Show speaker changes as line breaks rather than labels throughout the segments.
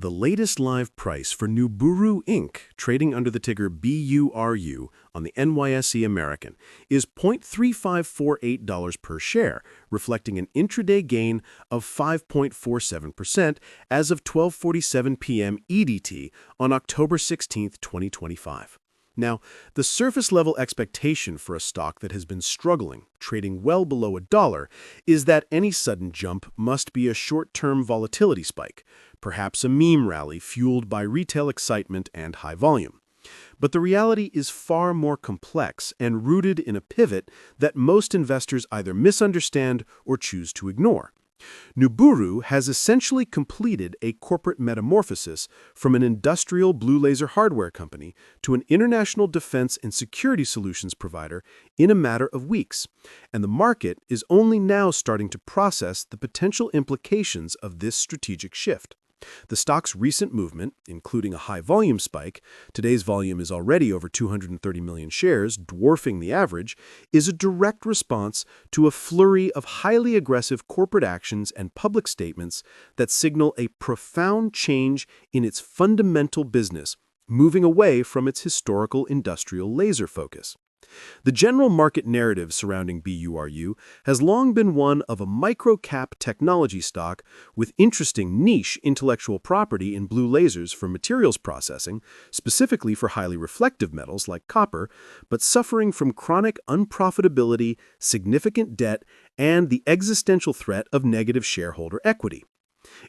The latest live price for Nuburu Inc., trading under the ticker BURU on the NYSE American, is $0.3548 per share, reflecting an intraday gain of 5.47% as of 12:47 p.m. EDT on October 16, 2025. Now, the surface-level expectation for a stock that has been struggling, trading well below $1, is that any sudden jump must be a short-term volatility spike, perhaps a meme rally fueled by retail excitement and high volume. But the reality is far more complex and rooted in a pivot that most investors either misunderstand or choose to ignore. Nuburu has essentially completed a corporate metamorphosis from an industrial blue laser hardware company to an international defense and security solutions provider in a matter of weeks, and the market is only now starting to process the potential implications of this strategic shift. The stock's recent movement, including a high-volume spike — today's volume is already over 230 million shares, dwarfing the average — is a direct response to a flurry of highly aggressive corporate actions and public statements that signal a profound change in its fundamental business, moving away from its historical industrial laser focus. The general market narrative surrounding BURU has long been one of a micro-cap technology stock with interesting niche intellectual property in blue lasers for materials processing, specifically for highly reflective metals like copper, but suffering from chronic unprofitability, significant debt, and the existential threat of negative shareholder equity.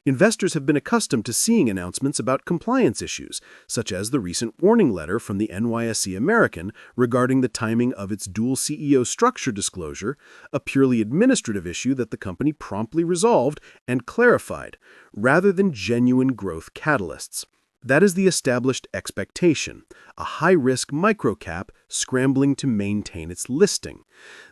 Investors have been accustomed to seeing announcements about compliance issues, such as the recent warning letter from the NYSE American regarding the timing of its dual CEO structure disclosure, a purely administrative issue that the company promptly resolved and clarified, rather than genuine growth catalysts. That is the established expectation, a high-risk microcap scrambling to maintain its listing.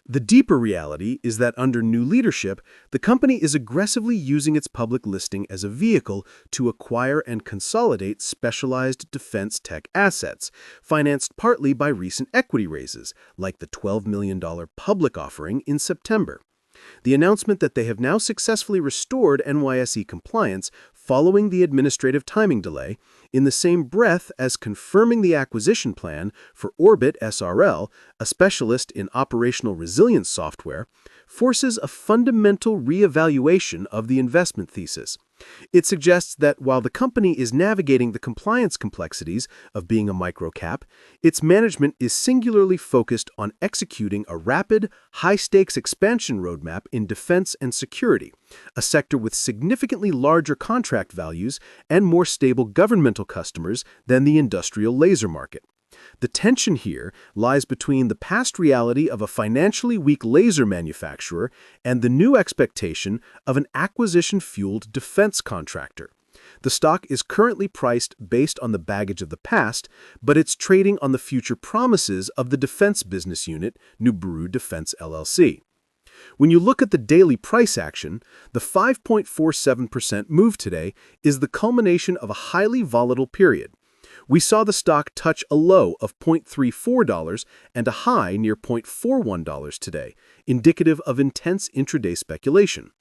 The deeper reality is that under new leadership, the company is aggressively using its public listing as a vehicle to acquire and consolidate specialized defense tech assets, financed partly by recent equity raises, like the $12 million public offering in September. The announcement that they have now successfully restored NYSE compliance following the administrative timing delay, in the same breath as confirming the acquisition plan for Orbit SRL, a specialist in operational resilience software, forces a fundamental reevaluation of the investment thesis. It suggests that while the company is navigating the compliance complexities of being a microcap, its management is singularly focused on executing a rapid, high-stakes expansion roadmap in defense and security, a sector with significantly larger contract values and more stable governmental customers than the industrial laser market. The tension here lies between the past reality of a financially weak laser manufacturer and the new expectation of an acquisition-fueled defense contractor. The stock is currently priced based on the baggage of the past, but it's trading on the future promises of the defense business unit, Nuburu Defense LLC. When you look at the daily price action, the 5.47% move today is the culmination of a highly volatile period. We saw the stock touch a low of $0.34 and a high near $0.41 today, indicative of intense intraday speculation.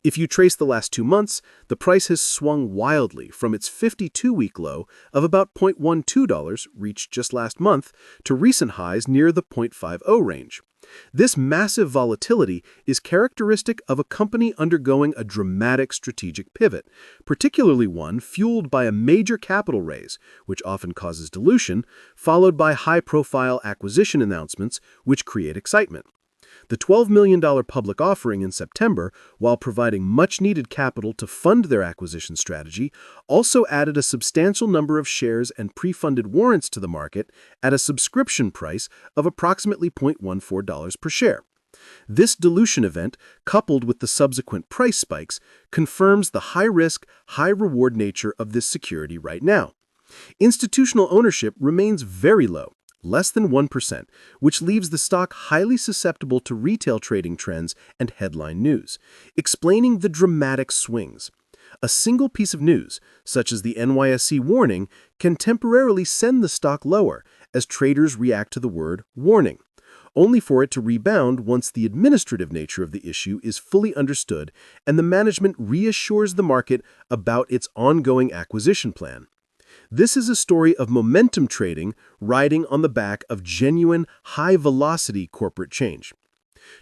If you trace the last 2 months, the price has swung wildly from its 52-week low of about $0.12 reached just last month to recent highs near the $0.50 range. This massive volatility is characteristic of a company undergoing a dramatic strategic pivot, particularly one fueled by a major capital raise, which often causes dilution, followed by high-profile acquisition announcements, which create excitement. The $12 million public offering in September, while providing much-needed capital to fund their acquisition strategy, also added a substantial number of shares and pre-funded warrants to the market at a subscription price of approximately $0.14 per share. This dilution event, coupled with the subsequent price spikes, confirms the high-risk, high-reward nature of this security right now. Institutional ownership remains very low, less than 1%, which leaves the stock highly susceptible to retail trading trends and headline news, explaining the dramatic swings. A single piece of news, such as the NYSE warning, can temporarily send the stock lower as traders react to the word warning. only for it to rebound once the administrative nature of the issue is fully understood and the management reassures the market about its ongoing acquisition plan. This is a story of momentum trading riding on the back of genuine, high-velocity corporate change.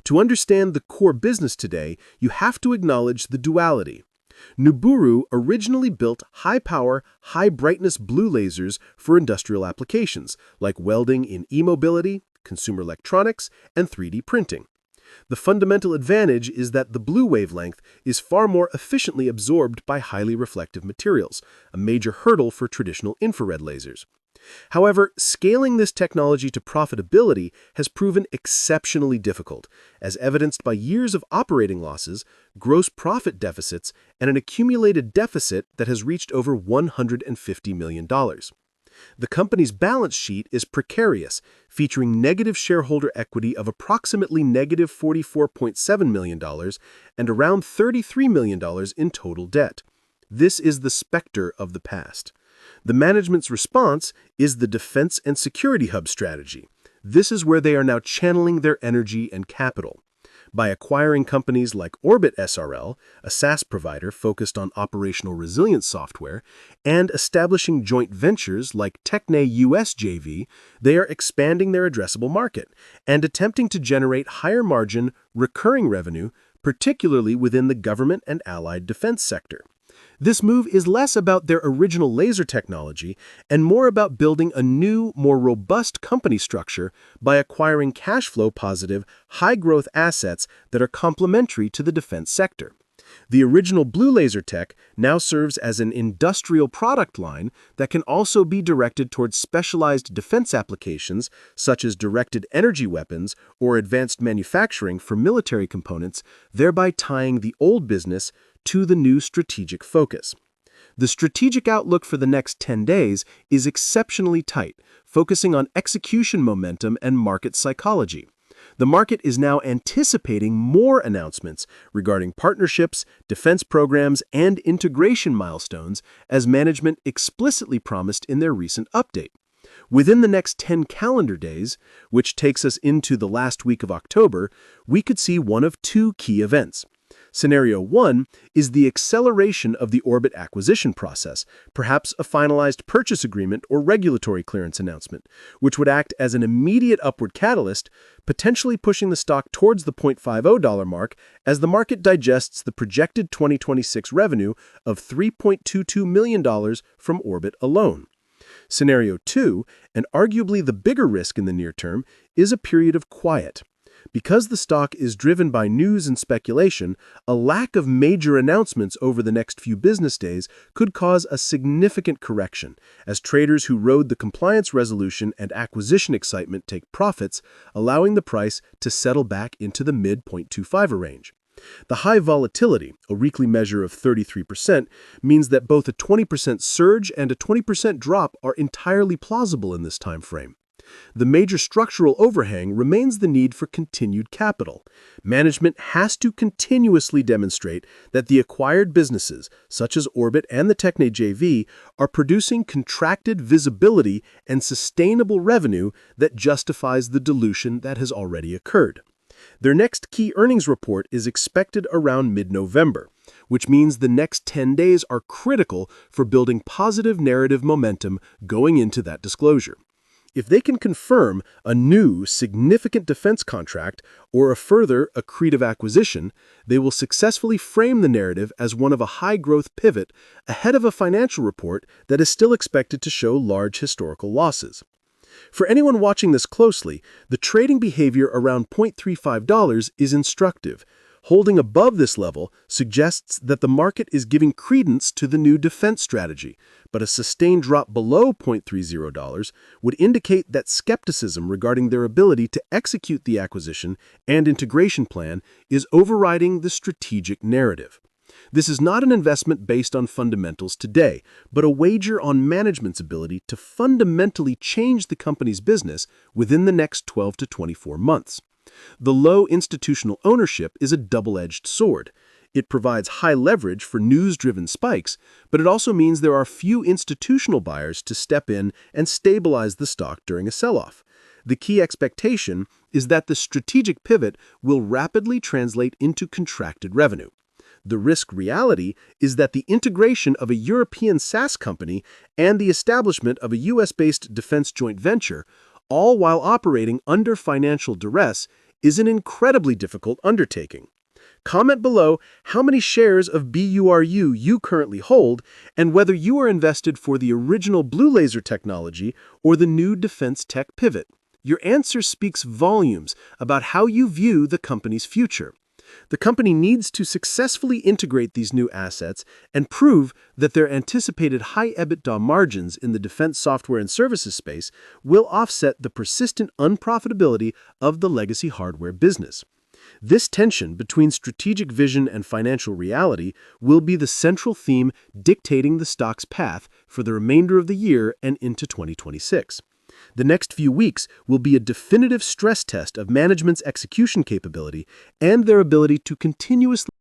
To understand the core business today, you have to acknowledge the duality. Nuburu originally built high-power, high-brightness blue lasers for industrial applications, like welding in e-mobility, consumer electronics, and 3D printing. The fundamental advantage is that the blue wavelength is far more efficiently absorbed by highly reflective materials, a major hurdle for traditional infrared lasers. However, scaling this technology to profitability has proven exceptionally difficult, as evidenced by years of operating losses, gross profit deficits, and an accumulated deficit that has reached over $150 million. The company's balance sheet is precarious, featuring negative shareholder equity of approximately negative $44.7 million and around $33 million in total debt. This is the specter of the past. The management's response is the Defense and Security Hub strategy. This is where they are now channeling their energy and capital. By acquiring companies like Orbit SRL, a SaaS provider focused on operational resilience software, and establishing joint ventures like Techne US JV, they are expanding their addressable market and attempting to generate higher-margin, recurring revenue, particularly within the government and allied defense sector. This move is less about their original laser technology and more about building a new, more robust company structure by acquiring cash flow positive, high-growth assets that are complementary to the defense sector. The original blue laser tech now serves as an industrial product line that can also be directed towards specialized defense applications such as directed energy weapons or advanced manufacturing for military components, thereby tying the old business to the new strategic focus. The strategic outlook for the next 10 days is exceptionally tight, focusing on execution momentum and market psychology. The market is now anticipating more announcements regarding partnerships, defense programs, and integration milestones, as management explicitly promised in their recent update. Within the next 10 calendar days, which takes us into the last week of October, we could see one of two key events. Scenario 1 is the acceleration of the Orbit acquisition process, perhaps a finalized purchase agreement or regulatory clearance announcement, which would act as an immediate upward catalyst, potentially pushing the stock towards the $0.50 mark as the market digests the projected 2026 revenue of $3.22 million from Orbit alone. Scenario 2, and arguably the bigger risk in the near term, is a period of quiet. Because the stock is driven by news and speculation, a lack of major announcements over the next few business days could cause a significant correction, as traders who rode the compliance resolution and acquisition excitement take profits, allowing the price to settle back into the mid-0.25 range. The high volatility, a weekly measure of 33%, means that both a 20% surge and a 20% drop are entirely plausible in this time frame. The major structural overhang remains the need for continued capital. Management has to continuously demonstrate that the acquired businesses, such as Orbit and the Techne JV, are producing contracted visibility and sustainable revenue that justifies the dilution that has already occurred. Their next key earnings report is expected around mid-November, which means the next 10 days are critical for building positive narrative momentum going into that disclosure. If they can confirm a new, significant defense contract or a further accretive acquisition, they will successfully frame the narrative as one of a high-growth pivot ahead of a financial report that is still expected to show large historical losses. For anyone watching this closely, the trading behavior around $0.35 is instructive. Holding above this level suggests that the market is giving credence to the new defense strategy, but a sustained drop below $0.30 would indicate that skepticism regarding their ability to execute the acquisition and integration plan is overriding the strategic narrative. This is not an investment based on fundamentals today, but a wager on management's ability to fundamentally change the company's business within the next 12 to 24 months. The low institutional ownership is a double-edged sword. It provides high leverage for news-driven spikes, but it also means there are few institutional buyers to step in and stabilize the stock during a sell-off. The key expectation is that the strategic pivot will rapidly translate into contracted revenue. The risk reality is that the integration of a European SaaS company and the establishment of a US-based defense joint venture, all while operating under financial duress, is an incredibly difficult undertaking. Comment below how many shares of BURU you currently hold and whether you are invested for the original blue laser technology or the new defense tech pivot. Your answer speaks volumes about how you view the company's future. The company needs to successfully integrate these new assets and prove that their anticipated high EBITDA margins in the defense software and services space will offset the persistent unprofitability of the legacy hardware business. This tension between strategic vision and financial reality will be the central theme dictating the stock's path for the remainder of the year and into 2026. The next few weeks will be a definitive stress test of management's execution capability and their ability to continuously